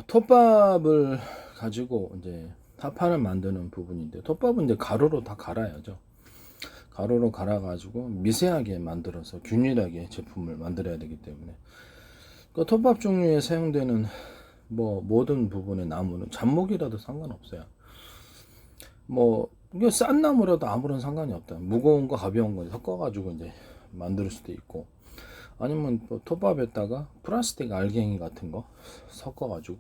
톱밥을 가지고 이제 합판을 만드는 부분인데, 톱밥은 이제 가루로 다 갈아야죠. 가루로 갈아가지고 미세하게 만들어서 균일하게 제품을 만들어야 되기 때문에, 그 톱밥 종류에 사용되는 뭐 모든 부분의 나무는 잡목이라도 상관없어요. 뭐 이게 싼 나무라도 아무런 상관이 없다. 무거운 거 가벼운 거 섞어가지고 이제 만들 수도 있고, 아니면 뭐 톱밥에다가 플라스틱 알갱이 같은 거 섞어가지고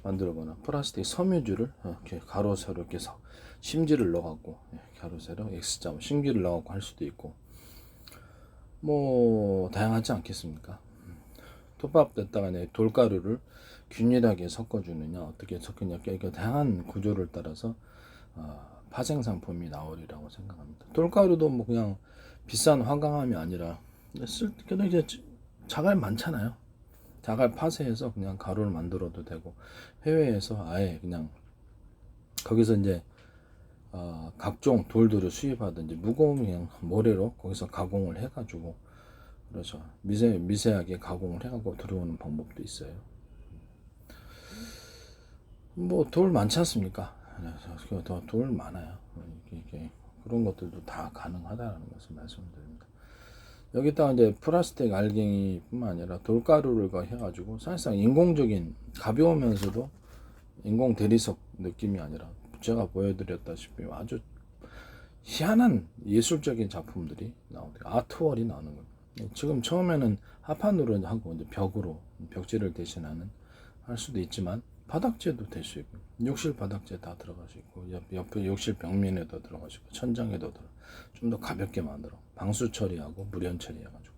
만들거나, 플라스틱 섬유줄을 이렇게 가로 세로 이렇게 심지를 넣어갖고, 가로 세로 X자 심지를 넣어갖고 할 수도 있고, 뭐 다양하지 않겠습니까? 톱밥에다가 돌가루를 균일하게 섞어주느냐, 어떻게 섞느냐, 이렇게 다양한 구조를 따라서 파생 상품이 나오리라고 생각합니다. 돌가루도 뭐 그냥 비싼 화강암이 아니라 그래도 이제 자갈 많잖아요. 자갈 파쇄해서 그냥 가루를 만들어도 되고, 해외에서 아예 그냥 거기서 이제 각종 돌들을 수입하든지 무거운 그냥 모래로 거기서 가공을 해가지고, 그렇죠, 미세하게 가공을 해가지고 들어오는 방법도 있어요. 뭐 돌 많지 않습니까? 더 돌 많아요. 이게 그런 것들도 다 가능하다는 것을 말씀드립니다. 여기다가 이제 플라스틱 알갱이 뿐만 아니라 돌가루를 해가지고 사실상 인공적인, 가벼우면서도 인공 대리석 느낌이 아니라 제가 보여드렸다시피 아주 희한한 예술적인 작품들이 나오고 아트월이 나오는 거예요. 지금 처음에는 합판으로 하고 이제 벽으로 벽지를 대신하는 할 수도 있지만, 바닥재도 될 수 있고, 욕실 바닥재 다 들어갈 수 있고, 옆에 욕실 벽면에도 들어갈 수 있고, 천장에도 좀 더 가볍게 만들어 방수 처리하고 무련 처리해가지고,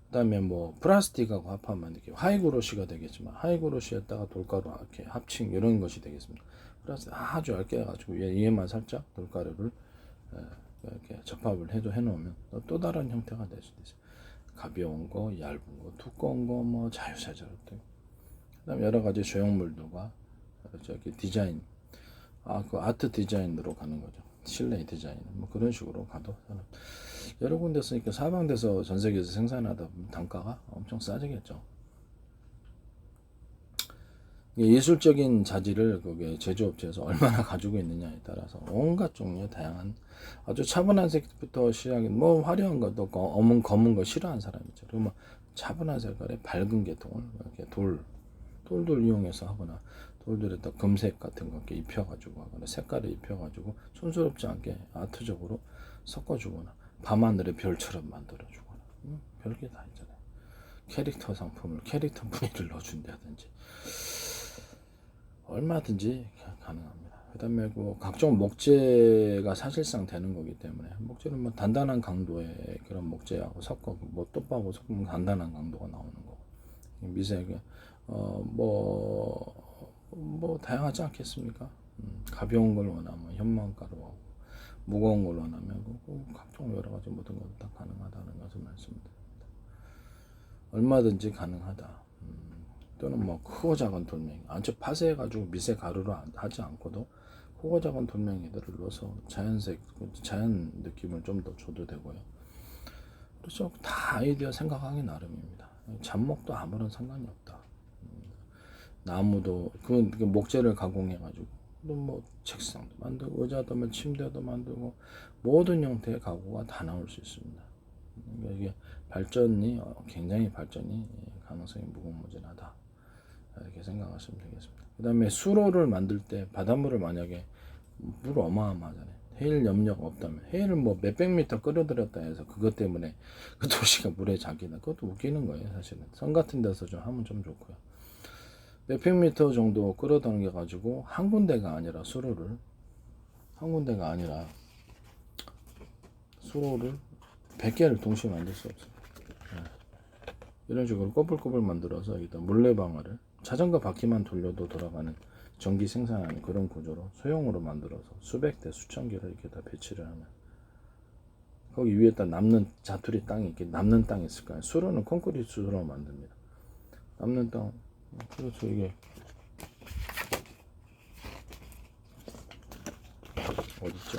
그다음에 뭐 플라스틱하고 합하면 이렇게 하이그로시가 되겠지만, 하이그로시에다가 돌가루 이렇게 합친 이런 것이 되겠습니다. 플라스틱 아주 얇게 해가지고 위에만 살짝 돌가루를 이렇게 접합을 해놓으면 또 다른 형태가 될 수도 있어요. 가벼운 거, 얇은 거, 두꺼운 거 뭐 자유자재로 되고, 그다음 여러 가지 조형물들과 저기 디자인, 그 아트 디자인으로 가는 거죠. 실내 디자인, 뭐 그런 식으로 가도 여러 군데 쓰니까 사방돼서 전 세계에서 생산하다 보면 단가가 엄청 싸지겠죠. 예술적인 자질을 그게 제조업체에서 얼마나 가지고 있느냐에 따라서 온갖 종류의 다양한, 아주 차분한 색부터 시작해 뭐 화려한 것도 검은 거 싫어하는 사람 있죠. 그러면 차분한 색깔의 밝은 계통을 이렇게 돌들 이용해서 하거나, 돌들에다 금색 같은 거 이렇게 입혀가지고 하거나, 색깔을 입혀가지고 촌스럽지 않게 아트적으로 섞어주거나, 밤하늘의 별처럼 만들어주거나, 별게 다 있잖아요. 캐릭터 상품을, 캐릭터 무늬를 넣어준다든지 얼마든지 가능합니다. 그 다음에 뭐 각종 목재가 사실상 되는 거기 때문에, 목재는 뭐 단단한 강도의 그런 목재하고 섞어, 뭐 톱밥하고 섞으면 단단한 강도가 나오는 거고, 미세하게 뭐 다양하지 않겠습니까? 가벼운 걸 원하면 현무암가루하고, 무거운 걸 원하면 각종 여러 가지 모든 것도 다 가능하다는 것을 말씀드립니다. 얼마든지 가능하다. 또는 뭐 크고 작은 돌멩이 아주 파쇄해가지고 미세 가루로 하지 않고도 크고 작은 돌멩이들을 넣어서 자연색, 자연 느낌을 좀 더 줘도 되고요. 그래서 다 아이디어 생각하기 나름입니다. 잡목도 아무런 상관이 없다. 나무도 그 목재를 가공해가지고 뭐 책상도 만들고, 의자도 뭐 침대도 만들고, 모든 형태의 가구가 다 나올 수 있습니다. 그러니까 이게 발전이 굉장히 가능성이 무궁무진하다, 이렇게 생각하시면 되겠습니다. 그 다음에 수로를 만들 때 바닷물을 만약에, 물 어마어마하잖아요. 해일 염려가 없다면, 해일을 뭐 몇백 미터 끌어들였다 해서 그것 때문에 그 도시가 물에 잠기나, 그것도 웃기는 거예요. 사실은 성 같은 데서 좀 하면 좀 좋고요. 몇백 미터 정도 끌어당겨 가지고 한 군데가 아니라 수로를 100개를 동시에 만들 수 없어요. 이런 식으로 꼬불꼬불 만들어서 여기다 물레방아를 자전거 바퀴만 돌려도 돌아가는 전기 생산하는 그런 구조로 소형으로 만들어서 수백 대 수천 개를 이렇게 다 배치를 하면, 거기 위에다 남는 자투리 땅이, 이렇게 남는 땅이 있을까요? 수로는 콘크리트 수로 만듭니다. 남는 땅, 그렇죠. 이게 어딨죠?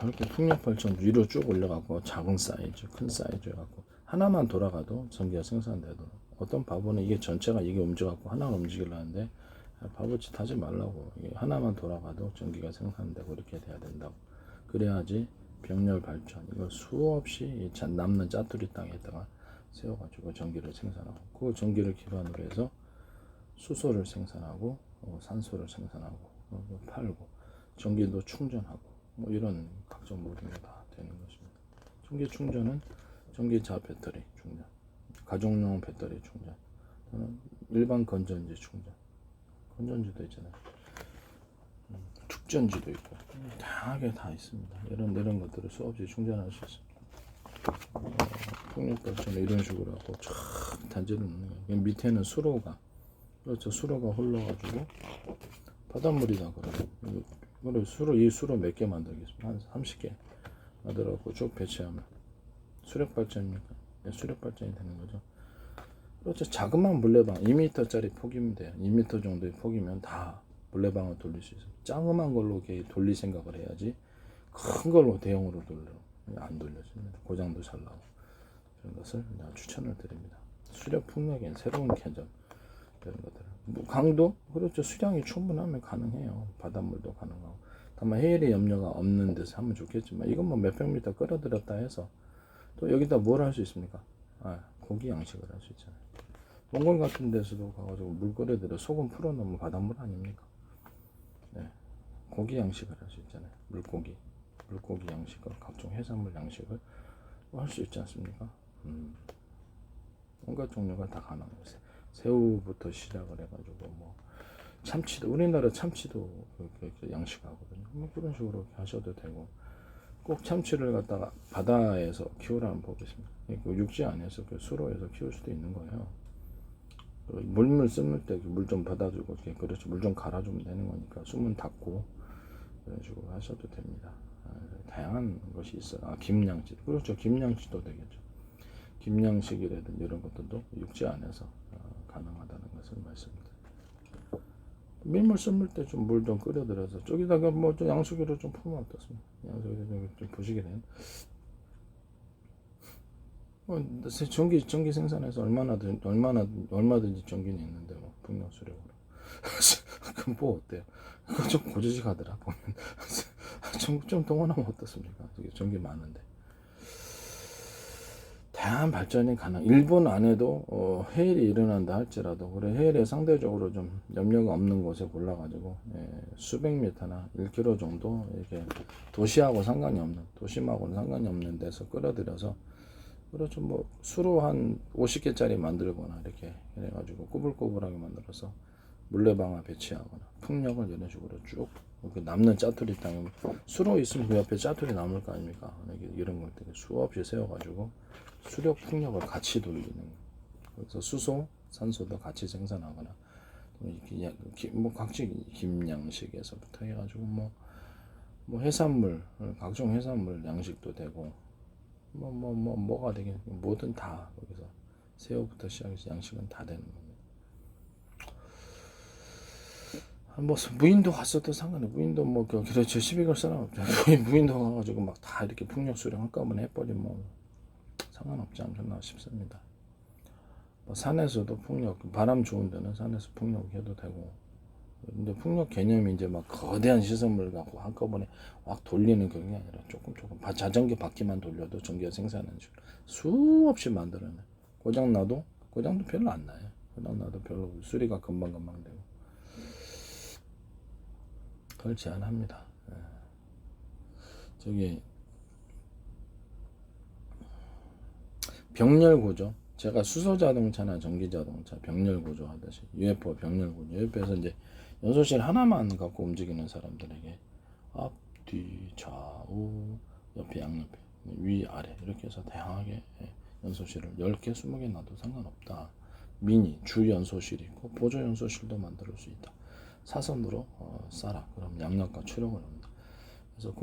이렇게 풍력 발전 위로 쭉 올려갖고 작은 사이즈, 큰 사이즈 해갖고 하나만 돌아가도 전기가 생산돼도 어떤 바보는 이게 전체가 이게 움직여갖고 하나만 움직이려는데 바보짓 하지 말라고. 이게 하나만 돌아가도 전기가 생산되고 이렇게 돼야 된다고. 그래야지 병렬 발전 이걸 수없이 남는 짜투리 땅에다가 세워가지고 전기를 생산하고 그 전기를 기반으로 해서 수소를 생산하고 산소를 생산하고 팔고 전기도 충전하고 뭐 이런 각종 모든 게 다 되는 것입니다. 전기 충전은 전기차 배터리 충전, 가정용 배터리 충전, 또는 일반 건전지 충전, 건전지도 있잖아요. 축전지도 있고 다양하게 다 있습니다. 이런 것들을 수없이 충전할 수 있습니다. 풍력발전을 이런 식으로 하고 촥 단지를 넣는 거예요. 밑에는 수로가 그렇죠. 수로가 흘러가지고 바닷물이다 그러고 이 수로 몇 개 만들겠습니다. 한 30개 만들어갖고 쭉 배치하면 수력발전이니까 수력발전이 되는 거죠. 그렇죠. 자그마한 물레방 2m짜리 폭이면 돼요. 2m 정도의 폭이면 다 물레방을 돌릴 수 있어요. 작은 걸로 이렇게 돌릴 생각을 해야지 큰 걸로 대형으로 안 돌려집니다. 고장도 잘 나고 그런 것을 추천을 드립니다. 수력 풍력엔 새로운 개념 이런 것들. 뭐 강도 그렇죠. 수량이 충분하면 가능해요. 바닷물도 가능하고. 다만 해일의 염려가 없는 데서 하면 좋겠지만 이건 뭐 몇백 미터 끌어들였다 해서 또 여기다 뭘 할 수 있습니까? 고기 양식을 할 수 있잖아요. 몽골 같은 데서도 가가지고 물 끓여들여 소금 풀어놓으면 바닷물 아닙니까? 네. 고기 양식을 할 수 있잖아요. 물고기 양식을 각종 해산물 양식을 할 수 있지 않습니까? 온갖 종류가 다 가능해요. 새우부터 시작을 해가지고 뭐 참치도 우리나라 참치도 그렇게 양식하거든요. 뭐 그런 식으로 하셔도 되고 꼭 참치를 갖다가 바다에서 키우라는 법이 있습니다. 육지 안에서 수로에서 키울 수도 있는 거예요. 물물 씀을 때 물 좀 받아주고 그렇죠. 물 좀 갈아주면 되는 거니까 수문 닫고 그런 식으로 하셔도 됩니다. 다양한 것이 있어요. 김양식 그렇죠. 김양식도 되겠죠. 김양식이라든지 이런 것들도 육지 안에서 가능하다는 것을 말씀드립니다. 밀물 씀을 때 좀 물 좀 끓여들여서 저기다가 뭐 좀 양수기로 좀 풀면 어떻습니까? 양수기로 좀 부시게 되는. 전기 생산해서 얼마든지 전기는 있는데 뭐 풍력 수력으로. 그럼 뭐 어때요? 그거 좀 고지식하더라 보면. 좀 동원하면 어떻습니까? 전기 많은데. 다양한 발전이 가능. 일본 안에도 해일이 일어난다 할지라도 그래 해일에 상대적으로 좀 염려가 없는 곳에 골라가지고 수백 미터나 1km 정도 이렇게 도시하고는 상관이 없는 데서 끌어들여서 그렇죠. 뭐 수로 한 50개짜리 만들거나 이렇게 해가지고 꾸불꾸불하게 만들어서 물레방아 배치하거나 풍력을 이런 식으로 쭉 남는 짜투리 땅에 수로 있으면 그 옆에 짜투리 남을 거 아닙니까? 이런 걸 되게 수없이 세워가지고 수력 풍력을 같이 돌리는 그래서 수소, 산소도 같이 생산하거나 뭐 각종 김양식에서부터 해가지고 뭐 해산물 각종 해산물 양식도 되고 뭐가 되겠 뭐든 다 여기서 새우부터 시작해서 양식은 다 되는 겁니다. 뭐 무인도 갔어도 상관없어요. 무인도 뭐 그렇죠. 시비 걸 사람 없죠. 무인도 가가지고 막 다 이렇게 풍력 수령 한꺼번에 해버리면 뭐 상관없지 않겠나 싶습니다. 뭐 산에서도 풍력 바람 좋은 데는 산에서 풍력 해도 되고 근데 풍력 개념이 이제 막 거대한 시설물 갖고 한꺼번에 막 돌리는 그런 게 아니라 조금 자전기 바퀴만 돌려도 전기가 생산하는 식으로 수없이 만들어내. 고장도 별로 안 나요. 고장나도 별로 수리가 금방 되고 그걸 제안합니다. 저기 병렬 구조 제가 수소 자동차나 전기 자동차 병렬 구조 하듯이 UFO 병렬 구조 UFO에서 이제 연소실 하나만 갖고 움직이는 사람들에게 앞, 뒤, 좌우, 옆에 양옆에 위, 아래 이렇게 해서 다양하게 연소실을 10개, 20개 놔도 상관없다. 미니, 주 연소실이 있고 보조 연소실도 만들 수 있다. 사선으로 쏴라. 그럼 양력과 추력을 합니다. 그래서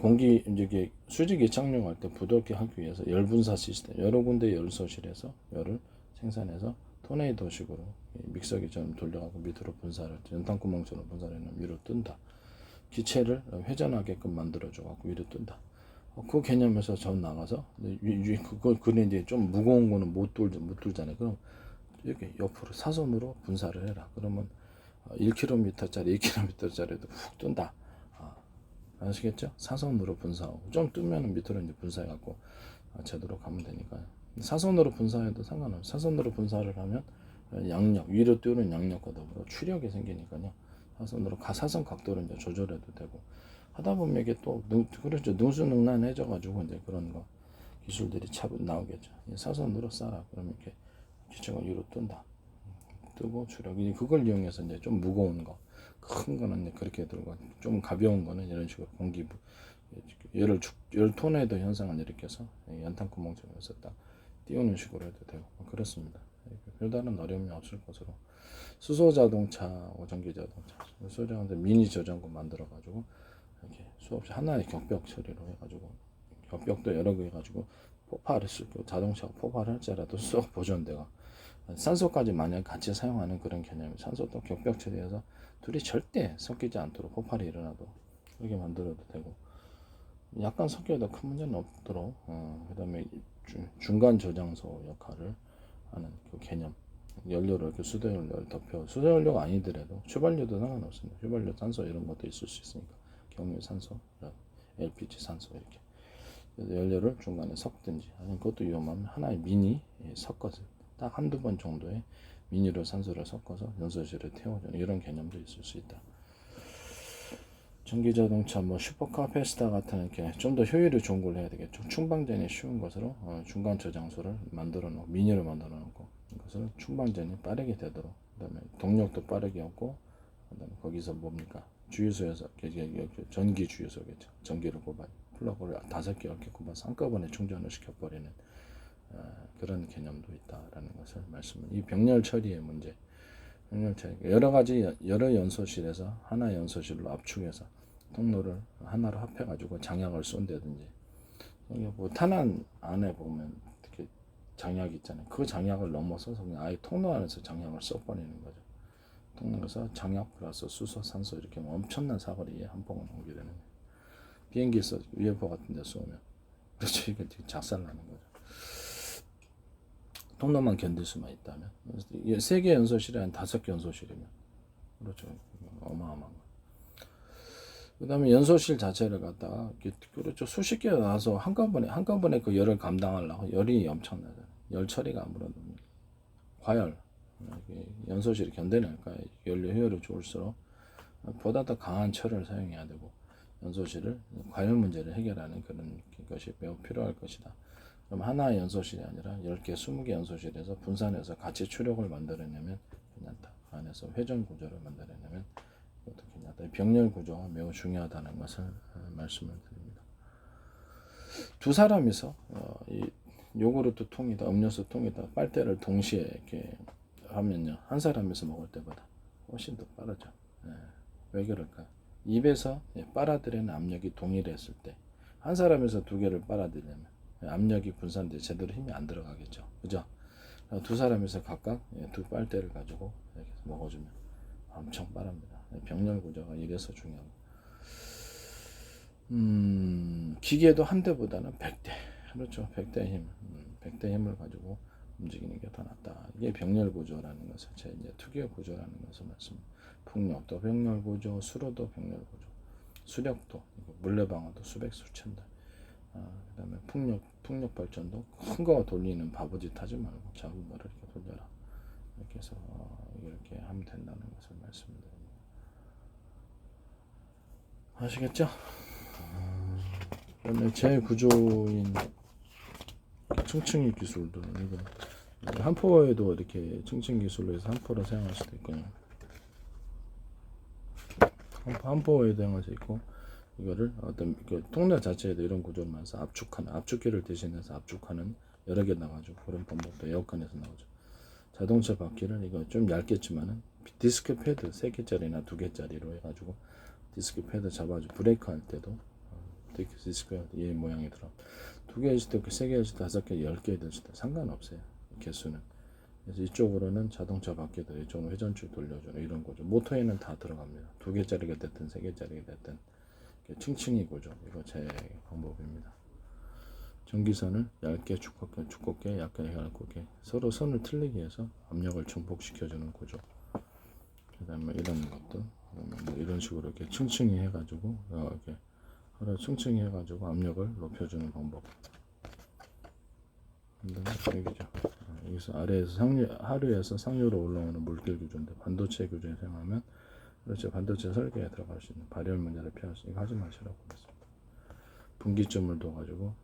공기 이제 수직이 착륙할 때 부드럽게 하기 위해서 열 분사 시스템 여러 군데 연소실에서 열을 생산해서 토네이도식으로 믹서기처럼 돌려가고 밑으로 분사를 연탄구멍처럼 분사를 해놓으면 위로 뜬다. 기체를 회전하게끔 만들어줘갖고 위로 뜬다. 그 개념에서 전 나가서 그걸 그래 이제 좀 무거운 거는 못 돌잖아요. 그럼 이렇게 옆으로 사선으로 분사를 해라. 그러면 1km짜리, 2km짜리도 훅 뜬다. 아시겠죠? 사선으로 분사하고 좀 뜨면 밑으로 이제 분사해갖고 제대로 가면 되니까요. 사선으로 분사해도 상관없어요. 사선으로 분사를 하면 양력 위로 띄우는 양력과 더불어 추력이 생기니까요. 사선으로 사선 각도를 이제 조절해도 되고 하다 보면 이게 또 그렇죠. 능수능란해져가지고 이제 그런 거 기술들이 나오겠죠. 사선으로 쏴라. 그러면 이렇게 기체가 위로 뜬다. 뜨고 추력이 그걸 이용해서 이제 좀 무거운 거, 큰 거는 이제 그렇게 들고 좀 가벼운 거는 이런 식으로 공기 열 토네이도 현상을 일으켜서 연탄구멍처럼해서 딱 띄우는 식으로 해도 되고 그렇습니다. 별다른 어려움이 없을 것으로 수소 자동차하고 전기 자동차, 수소자동차 미니 저장고 만들어 가지고 이렇게 수없이 하나의 격벽 처리로 해가지고 격벽도 여러 개 해가지고 폭발을 쓸고 자동차가 폭발할지라도 쏙 보존되고 산소까지 만약 같이 사용하는 그런 개념이 산소도 격벽 처리해서 둘이 절대 섞이지 않도록 폭발이 일어나도 그렇게 만들어도 되고 약간 섞여도 큰 문제는 없도록 그 다음에 중간 저장소 역할을 하는 그 개념 연료를 이렇게 수도연료를 덮여 수도연료가 아니더라도 휘발유도 상관없습니다. 휘발유 산소 이런 것도 있을 수 있으니까 경유 산소, LPG 산소 이렇게 연료를 중간에 섞든지 아니면 그것도 위험하면 하나의 미니 섞어서 딱 한두 번 정도의 미니로 산소를 섞어서 연소실에 태워주는 이런 개념도 있을 수 있다. 전기자동차 뭐 슈퍼카 페스타 같은 이렇게 좀 더 효율이 좋은 걸로 해야 되겠죠. 충방전이 쉬운 것으로 중간 저장소를 만들어 놓고 미니를 만들어 놓고 이것을 충방전이 빠르게 되도록 그다음에 동력도 빠르게 얻고 그다음에 거기서 뭡니까 주유소에서 전기 주유소겠죠. 전기를 꼽아 플러그를 5개 10개 꼽아서 한꺼번에 충전을 시켜버리는 그런 개념도 있다라는 것을 이 병렬 처리의 문제 병렬 처리 여러 가지 여러 연소실에서 하나 연소실로 압축해서 통로를 하나로 합해가지고 장약을 쏜다든지 여기 뭐 탄환 안에 보면 이렇게 장약이 있잖아요. 그 장약을 넘어서서 그냥 아예 통로 안에서 장약을 써버리는 거죠. 통로에서 장약 플러스 수소, 산소 이렇게 엄청난 사거리에 한 방울 오게 되는 거예요. 비행기에서 UFO 같은 데 쏘면 그렇죠. 이게 작살나는 거죠. 통로만 견딜 수만 있다면 3개 연소실에 한 5개 연소실이면 그렇죠. 어마어마한 거. 그 다음에 연소실 자체를 갖다가 그렇죠. 수십 개가 나와서 한꺼번에 그 열을 감당하려고 열이 엄청나잖아요. 열 처리가 아무래도 과열 연소실이 견뎌낼까 연료 효율이 좋을수록 보다 더 강한 철을 사용해야 되고 연소실을 과열 문제를 해결하는 그런 것이 매우 필요할 것이다. 그럼 하나의 연소실이 아니라 10개, 20개 연소실에서 분산해서 같이 추력을 만들어내면 괜찮다. 그 안에서 회전 구조를 만들어내면 이것도 괜찮다. 병렬 구조가 매우 중요하다는 것을 말씀을 드립니다. 두 사람이서 이 요구르트 통이다, 음료수 통이다, 빨대를 동시에 이렇게 하면요, 한 사람이서 먹을 때보다 훨씬 더 빠르죠. 왜 그럴까? 입에서 빨아들이는 압력이 동일했을 때 한 사람에서 2개를 빨아들이려면 압력이 분산돼 제대로 힘이 안 들어가겠죠. 그죠? 두 사람에서 각각 2 빨대를 가지고 이렇게 먹어주면 엄청 빠릅니다. 병렬 구조가 이래서 중요하고 기계도 한 대보다는 100대 그렇죠. 100대 힘 100대 힘을 가지고 움직이는 게 더 낫다. 이게 병렬 구조라는 것을 제 이제 특유의 구조라는 것을 풍력도 병렬 구조, 수로도 병렬 구조, 수력도 물레방아도 수백 수천 대. 그다음에 풍력 발전도 큰 거 돌리는 바보짓 하지 말고 작은 거를 이렇게 돌려라. 이렇게 해서 이렇게 하면 된다는 것을 말씀드립니다. 아시겠죠? 그다음에 재구조인 층층이 기술들은 이거 한포에도 이렇게 층층 기술로 해서 한포로 사용할 수도 있고요. 한포에 사용할 수 있고 이거를 어떤 그 통로 자체에도 이런 구조를 만들어서 압축하는 압축기를 대신해서 압축하는 여러 개 나가지고 그런 방법도 에어컨에서 나오죠. 자동차 바퀴를 이거 좀 얇겠지만은 디스크 패드 3개짜리나 2개짜리로 해가지고 디스크 패드 잡아주고 브레이크 할 때도 디스크가 이 모양이 들어 2개 할 수도 있고 3개 할 수도 5개 10개 될 수도 상관없어요. 개수는. 그래서 이쪽으로는 자동차 바퀴도 이쪽으로 회전축 돌려주는 이런 거죠. 모터에는 다 들어갑니다. 2개짜리가 됐든 3개짜리가 됐든 층층이 구조 이거 제 방법입니다. 전기선을 얇게 두껍게 얇게 얇게 서로 선을 틀리게 해서 압력을 증폭시켜주는 구조. 그다음에 이런 것도 뭐 이런 식으로 이렇게 층층이 해가지고 이렇게 하루 층층이 해가지고 압력을 높여주는 방법. 그다음에 여기죠. 여기서 아래에서 하류에서 상류로 올라오는 물길 구조인데 반도체 구조에 사용하면 그렇죠. 반도체 설계에 들어갈 수 있는 발열 문제를 피할 수. 이거 하지 마시라고 그랬습니다. 분기점을 둬가지고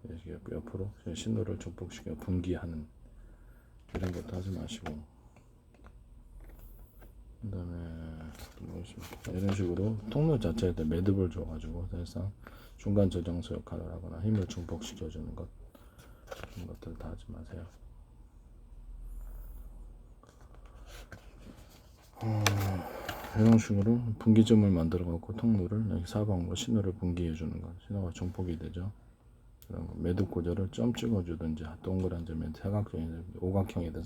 옆으로 신호를 증폭시켜 분기하는 이런 것도 하지 마시고. 그다음에 이런 식으로 통로 자체에 매듭을 줘가지고 사실상 중간 저장소 역할을 하거나 힘을 증폭시켜주는 것, 이런 것들 다 하지 마세요. 이런 식으로 분기점을 만들어 갖고 통로를 여기 사방으로 신호를 분기해 주는 것, 신호가 증폭이 되죠. 그런 거. 매듭 구조를 점 찍어주든지 동그란 점에 사각형이든 오각형이든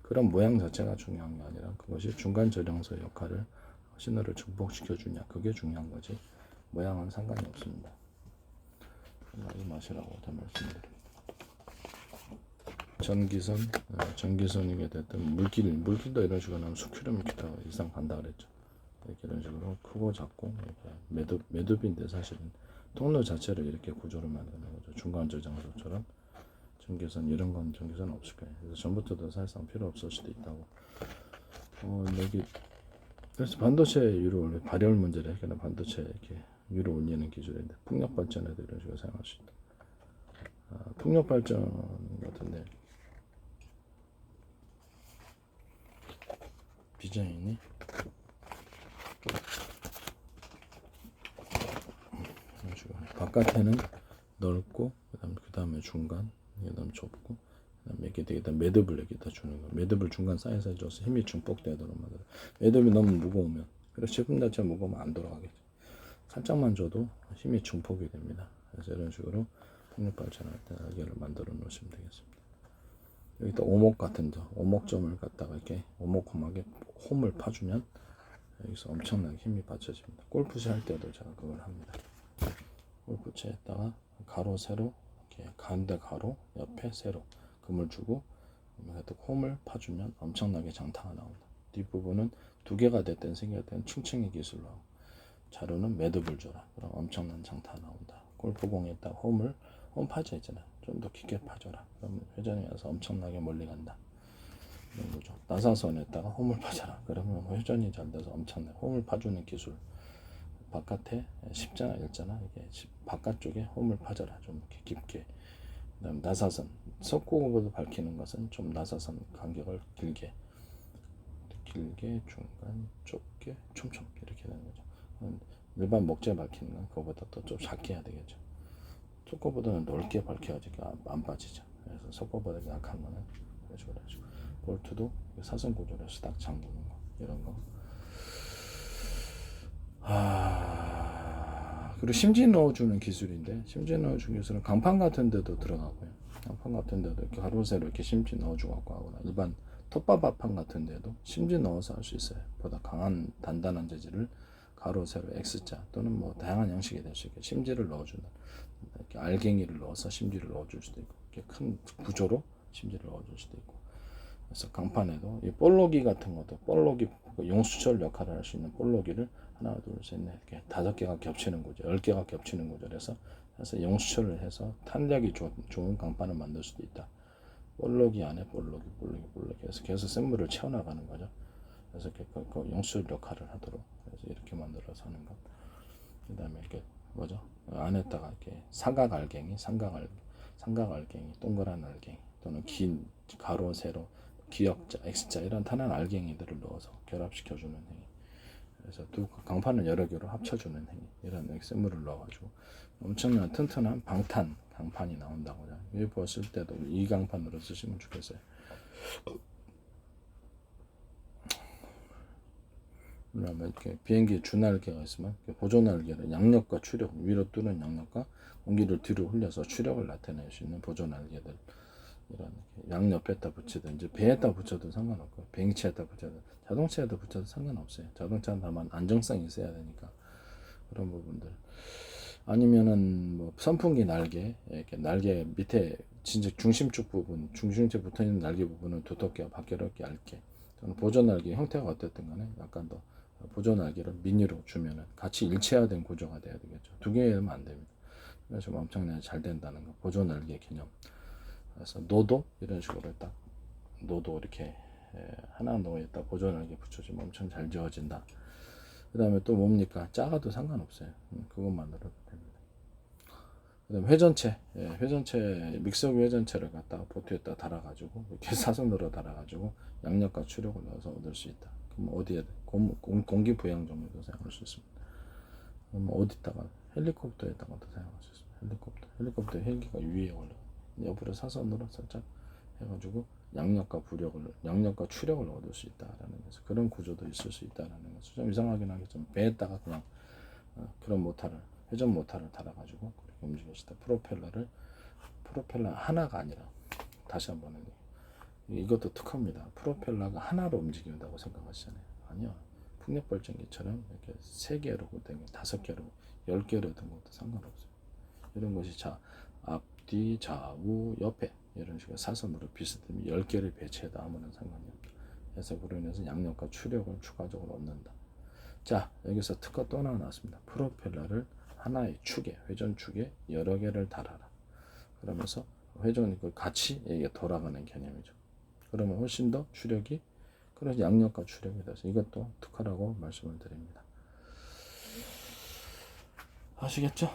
그런 모양 자체가 중요한 게 아니라 그것이 중간 저장소 역할을 신호를 증폭시켜 주냐, 그게 중요한 거지. 모양은 상관이 없습니다. 하지 마시라고 더 말씀드립니다. 전기선이게 됐든 물길도 이런 식으로 하면 수킬로미터 이상 간다 그랬죠. 이렇게 이런 식으로 크고 작고 이렇게 매듭인데 사실은 통로 자체를 이렇게 구조를 만드는 거죠. 중간 저장소처럼. 전기선 이런 건 전기선 없을 거예요. 그래서 전부터도 사실상 필요 없을 수도 있다고. 여기 그래서 반도체 위로 올려 발열 문제를 해결하는 반도체 이렇게 위로 올리는 기술인데 풍력 발전에도 이런 식으로 사용할 수 있다. 풍력 발전 같은데 디자인이 바깥에는 넓고 그다음에 중간, 그다음 좁고, 그다음에 이렇게 매듭을 여기다 주는 거. 매듭을 중간 사이사이 줘서 힘이 증폭되도록 만들어. 매듭이 너무 무거우면, 그래서 제품 자체 무거우면 안 돌아가겠죠. 살짝만 줘도 힘이 증폭이 됩니다. 그래서 이런 식으로 풍력 발전할 때 날개를 만들어 놓으시면 되겠습니다. 여기다 오목 같은 거, 오목점을 갖다가 이렇게 오목홈하게 홈을 파주면 여기서 엄청나게 힘이 받쳐집니다. 골프채 할 때도 제가 그걸 합니다. 골프채에다가 가로 세로 이렇게 가운데 가로 옆에 세로 금을 주고 홈을 파주면 엄청나게 장타가 나온다. 뒷부분은 두 개가 됐든 세 개가 됐든 층층이 기술로 하고, 자루는 매듭을 줘라. 그럼 엄청난 장타가 나온다. 골프공에다가 홈 파져 있잖아. 좀 더 깊게 파줘라. 그러면 회전이 와서 엄청나게 멀리 간다. 이런 거죠. 나사선에다가 홈을 파줘라. 그러면 회전이 잘 돼서 엄청나게 홈을 파주는 기술. 바깥에 십자나 일자나 이게 바깥쪽에 홈을 파져라. 좀 깊게. 그다음 나사선 석고보드 밝히는 것은 좀 나사선 간격을 길게 중간 좁게 촘촘 이렇게 되는 거죠. 일반 목재 밝히는 건 그거보다 또 좀 작게 해야 되겠죠. 석고보드는 넓게 밝혀야지 안 빠지죠. 그래서 석고보드가 약한 거는 그런 식으로 해주고, 볼트도 사선 구조로 해서 딱 잠그는 거, 이런 거. 그리고 심지 넣어주는 기술인데, 심지 넣어주는 기술은 강판 같은 데도 들어가고요. 강판 같은 데도 이렇게 가로 세로 이렇게 심지 넣어주고 하거나, 일반 톱밥판 같은 데도 심지 넣어서 할 수 있어요. 보다 강한 단단한 재질을 가로 세로 X자 또는 뭐 다양한 형식이 될 수 있게 심지를 넣어준다. 이렇게 알갱이를 넣어서 심지를 넣어줄 수도 있고, 이렇게 큰 구조로 심지를 넣어줄 수도 있고. 그래서 강판에도 이 볼로기 같은 것도, 볼로기 용수철 역할을 할 수 있는 볼로기를 하나 둘셋넷 이렇게 5개가 겹치는 구조, 10개가 겹치는 구조에서 해서 용수철을 해서 탄력이 좋은 강판을 만들 수도 있다. 볼로기 안에 볼로기 해서 계속 샘물을 채워나가는 거죠. 그래서 그 용수철 역할을 하도록 그래서 이렇게 만들어서 하는 것. 그다음에 이렇게 뭐죠? 안에다가 이렇게 삼각 알갱이, 동그란 알갱이 또는 긴 가로 세로 기역자, X자 이런 탄한 알갱이들을 넣어서 결합시켜주는 행위. 그래서 두 강판을 여러 개로 합쳐주는 행위. 이런 엑스물을 넣어가지고 엄청난 튼튼한 방탄 강판이 나온다고. 웨이퍼 쓸 때도 이 강판으로 쓰시면 좋겠어요. 그러면 이렇게 비행기 주날개가 있으면 보조날개를 양력과 추력, 위로 뜨는 양력과 공기를 뒤로 흘려서 추력을 나타낼 수 있는 보조날개들, 이런 양옆에다 붙이든지 배에다 붙여도 상관없고, 비행체에다 붙여도 자동차에다 붙여도 상관없어요. 자동차는 다만 안정성이 있어야 되니까 그런 부분들. 아니면은 뭐 선풍기 날개, 이렇게 날개 밑에 진짜 중심 쪽 부분, 중심체 붙어 있는 날개 부분은 두텁게 밖으로게 얇게. 저는 보조 날개 형태가 어쨌든 간에 약간 더 보조 날개를 미니로 주면은 같이 일체화된 구조가 돼야 되겠죠. 두 개면 안 됩니다. 그래서 엄청나게 잘 된다는 거. 보조 날개 개념. 그래서 노도 이런 식으로 딱 노도 이렇게 하나 놓여있다 보조 날개 붙여주면 엄청 잘 지어진다. 그 다음에 또 뭡니까? 작아도 상관없어요. 그것만으로도 됩니다. 그 다음에 회전체, 회전체, 믹서기 회전체를 갖다가 보트에다 달아가지고, 이렇게 사선으로 달아가지고, 양력과 추력을 넣어서 얻을 수 있다. 그럼 어디에, 공기 부양 정도도 사용할 수 있습니다. 그럼 어디다가, 헬리콥터에다가도 사용할 수 있습니다. 헬리콥터 헬기가 위에 올라. 옆으로 사선으로 살짝 해가지고, 양력과 추력을 얻을 수 있다라는 거죠. 그런 구조도 있을 수 있다라는 거죠. 좀 이상하긴 하겠지만, 배에다가 그냥, 그런 모터를, 회전 모터를 달아가지고, 그렇게 움직이시다. 프로펠러 하나가 아니라, 다시 한번 이것도 특허입니다. 프로펠러가 하나로 움직인다고 생각하시잖아요. 아니요. 풍력발전기처럼 이렇게 3개로 된 거, 5개로, 10개로 된 것도 상관없어요. 이런 것이 앞, 뒤, 좌우, 옆에 이런 식으로 사선으로 비슷하면 10개를 배치해도 아무런 상관이 없다. 그래서 그로 인해서 양력과 추력을 추가적으로 얻는다. 자, 여기서 특허 또 하나 나왔습니다. 프로펠러를 하나의 축에, 회전축에 여러 개를 달아라. 그러면서 회전이 같이 이게 돌아가는 개념이죠. 그러면 훨씬 더 추력이, 그래서 양력과 추력이 돼서 이것도 특허라고 말씀을 드립니다. 아시겠죠?